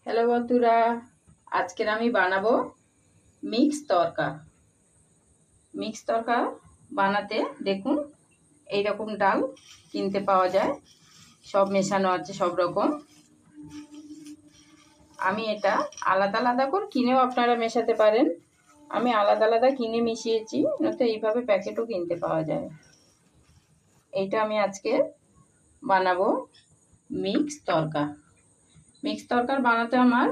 Hello বন্ধুরা, আজকের আমি বানাবো মিক্স তরকা। মিক্স তরকা বানাতে দেখুন এই রকম ডাল কিনতে পাওয়া যায়, সব মেশানো আছে সব রকম। আমি এটা আলাদা আলাদা করে কিনেও আপনারা মেশাতে পারেন। আমি আলাদা আলাদা কিনে মিশিয়েছি, নয়তো এইভাবে প্যাকেটও কিনতে পাওয়া যায়। এইটা আমি আজকে বানাবো মিক্স তরকা। মিক্স তরকার বানাতে আমার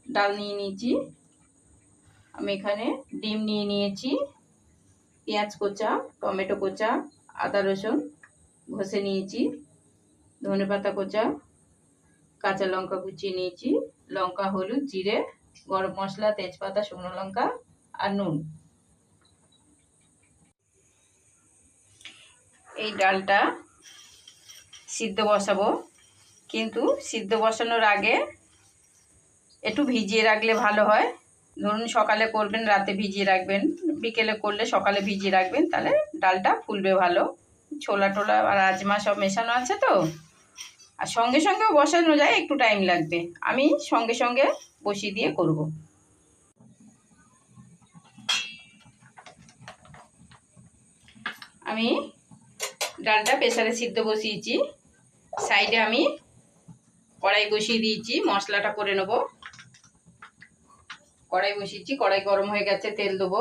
ডাল নিয়ে নিয়েছি, আমি এখানে ডিম নিয়ে নিয়েছি, পেঁয়াজ কোচা, টমেটো কোচা, আদা রসুন ঘষে নিয়েছি, ধনেপাতা কোচা, কাঁচা লঙ্কা কুচিয়ে নিয়েছি, লঙ্কা, হলুদ, জিরে, গরম মশলা, তেজপাতা, শুকনো লঙ্কা আর নুন। এই ডালটা সিদ্ধ বসাবো, কিন্তু সিদ্ধ বসানোর আগে একটু ভিজিয়ে রাখলে ভালো হয়। ধরুন সকালে করবেন, রাতে ভিজিয়ে রাখবেন, বিকেলে করলে সকালে ভিজিয়ে রাখবেন, তাহলে ডালটা ফুলবে ভালো। ছোলা টোলা আর রাজমা সব মেশানো আছে তো, আর সঙ্গে সঙ্গেও বসানো যায়, একটু টাইম লাগবে। আমি সঙ্গে সঙ্গে বসিয়ে দিয়ে করব। আমি ডালটা প্রেসারে সিদ্ধ বসিয়েছি, সাইডে আমি কড়াই বসিয়ে দিয়েছি, মশলাটা করে নেব। কড়াই বসিয়েছি, কড়াই গরম হয়ে গেছে, তেল দেবো।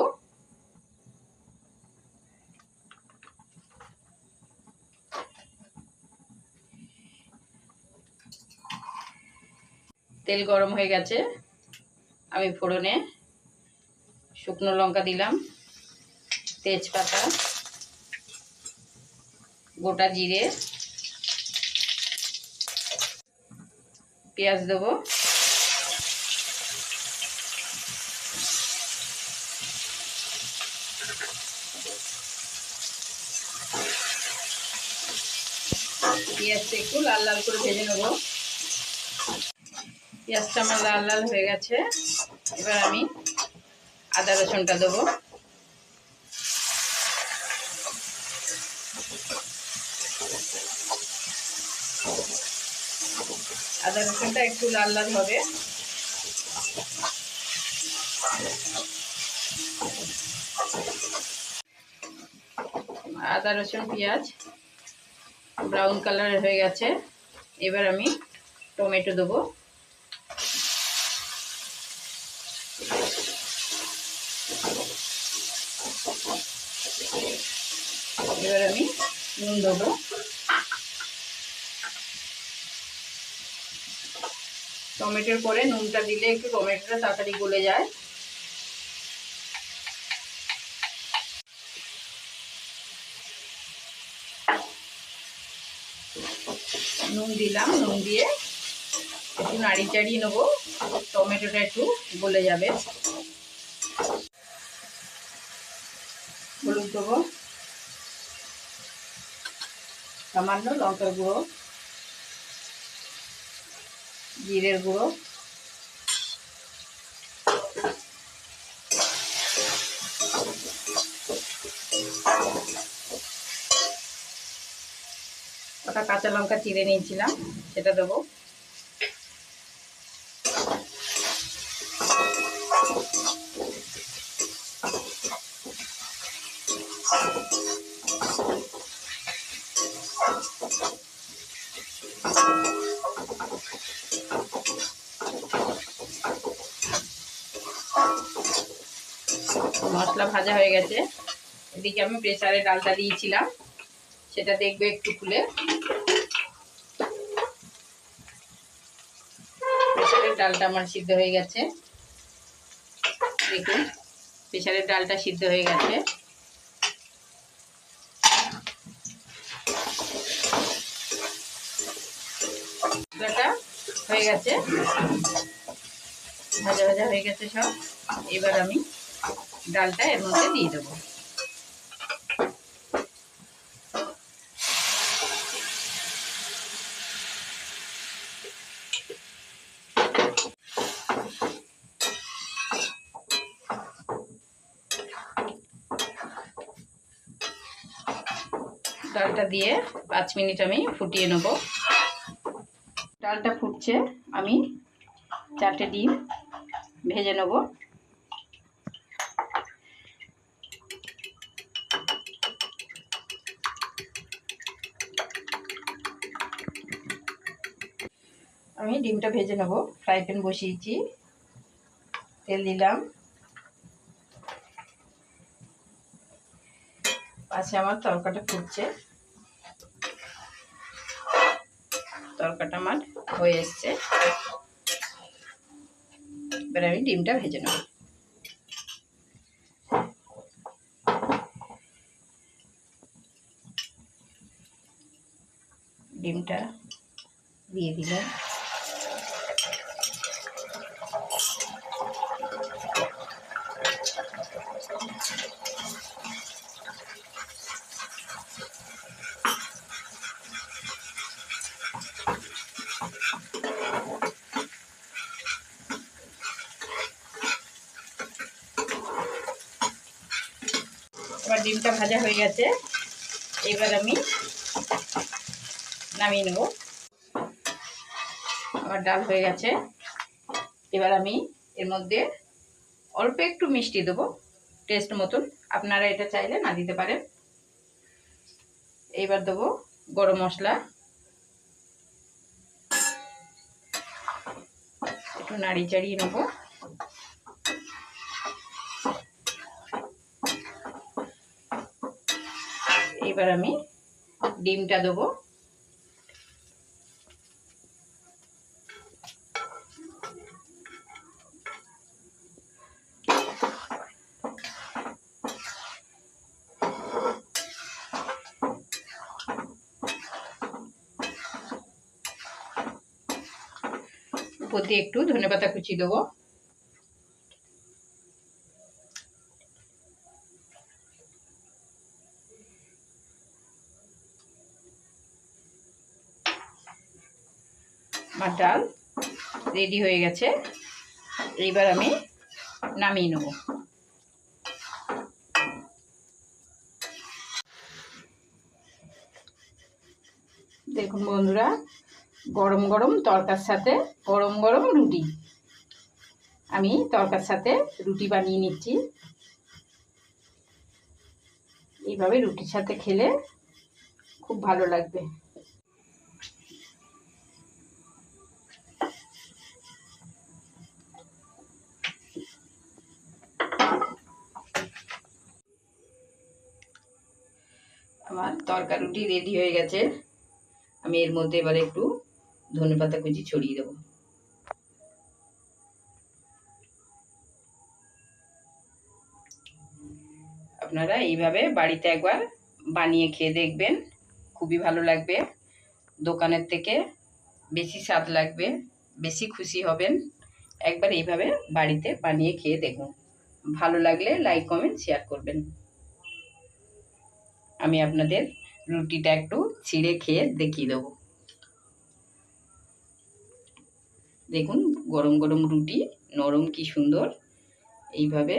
তেল গরম হয়ে গেছে, আমি ফোড়নে শুকনো লঙ্কা দিলাম, তেজপাতা, গোটা জিরে, পেঁয়াজ দেবো, পেঁয়াজটা একটু লাল লাল করে ভেজে নেব। পেঁয়াজটা আমার লাল লাল হয়ে গেছে, এবার আমি আদা রসুনটা দেবো। আদা রসুনটা একটু লাল লাল হবে। আদা রসুন পেঁয়াজ ব্রাউন কালারের হয়ে গেছে, এবার আমি টমেটো দেবো। এবার আমি নুন দেবো। টমেটোর পরে নুনটা দিলে একটু টমেটোটা তাড়াতাড়ি গলে যায়। নুন দিলাম, নুন দিয়ে একটু নাড়ি চাড়িয়ে নেবো, টমেটোটা একটু গলে যাবে। হলুদ দেবো, সামান্য লঙ্কার গুঁড়ো, জিরের গুঁড়ো, ওটা কাঁচা লঙ্কা চিড়ে নিয়েছিলাম, সেটা দেবো। মশলা ভাজা হয়ে গেছে, এদিকে আমি প্রেসারে ডালটা দিয়েছিলাম, সেটা দেখবে একটু খুলে। প্রেসারের ডালটা আমার সিদ্ধ হয়ে গেছে, দেখুন প্রেসারের ডালটা সিদ্ধ হয়ে গেছে। ডালটা হয়ে গেছে, ভাজা ভাজা হয়ে গেছে সব। এবার আমি ডালটা এর মধ্যে দিয়ে দেবো। ডালটা দিয়ে 5 মিনিট আমি ফুটিয়ে নেব। ডালটা ফুটছে, আমি 4টে ডিম ভেজে নেব। আমি ডিমটা ভেজে নেব। ফ্রাই প্যান বসিয়েছি, তেল দিলাম, পাশে আমার তরকাটা ফুটছে। তরকাটা আমার হয়ে এসছে, এবার আমি ডিমটা ভেজে নেব। ডিমটা দিয়ে দিলাম, এবার ডিমটা ভাজা হয়ে গেছে, এবার আমি নামিয়ে নেব। আমার ডাল হয়ে গেছে, এবার আমি এর মধ্যে অল্প একটু মিষ্টি দেবো টেস্ট মতন, আপনারা এটা চাইলে না দিতে পারেন। এইবার দেবো গরম মশলা, একটু নাড়ি চাড়িয়ে নেব। এবার আমি ডিমটা দেবো, উপর দিয়ে একটু ধনেপাতা কুচি দেবো। আমার ডাল রেডি হয়ে গেছে, এইবার আমি নামিয়ে নেব। দেখুন বন্ধুরা, গরম গরম তরকার সাথে গরম গরম রুটি, আমি তরকার সাথে রুটি বানিয়ে নিচ্ছি। এইভাবে রুটির সাথে খেলে খুব ভালো লাগবে। আমার তরকা রুটি রেডি হয়ে গেছে, আমি এর মধ্যে এবারে একটু ধনেপাতা কুচি ছড়িয়ে দেবো। আপনারা এইভাবে বাড়িতে একবার বানিয়ে খেয়ে দেখবেন, খুবই ভালো লাগবে। দোকানের থেকে বেশি স্বাদ লাগবে, বেশি খুশি হবেন। একবার এইভাবে বাড়িতে বানিয়ে খেয়ে দেখুন, ভালো লাগলে লাইক কমেন্ট শেয়ার করবেন। আমি আপনাদের রুটিটা একটু ছিঁড়ে খেয়ে দেখিয়ে দেবো। দেখুন গরম গরম রুটি, নরম কি সুন্দর। এইভাবে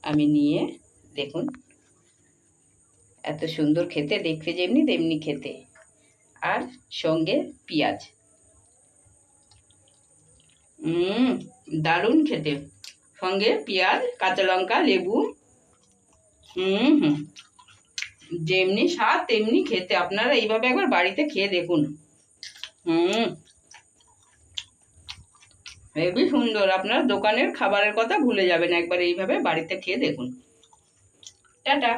আমি নিয়ে দেখুন, এত সুন্দর খেতে, দেখতে যেমনি তেমনি খেতে, আর সঙ্গে পেঁয়াজ, দারুণ খেতে, সঙ্গে পেঁয়াজ, কাঁচা লঙ্কা, লেবু, যেমনি স্বাদ তেমনি খেতে। আপনারা এইভাবে একবার বাড়িতে খেয়ে দেখুন। হেবি সুন্দর। আপনার দোকানের খাবারের কথা ভুলে যাবেন, একবার এইভাবে বাড়িতে খেয়ে দেখুন। টাটা।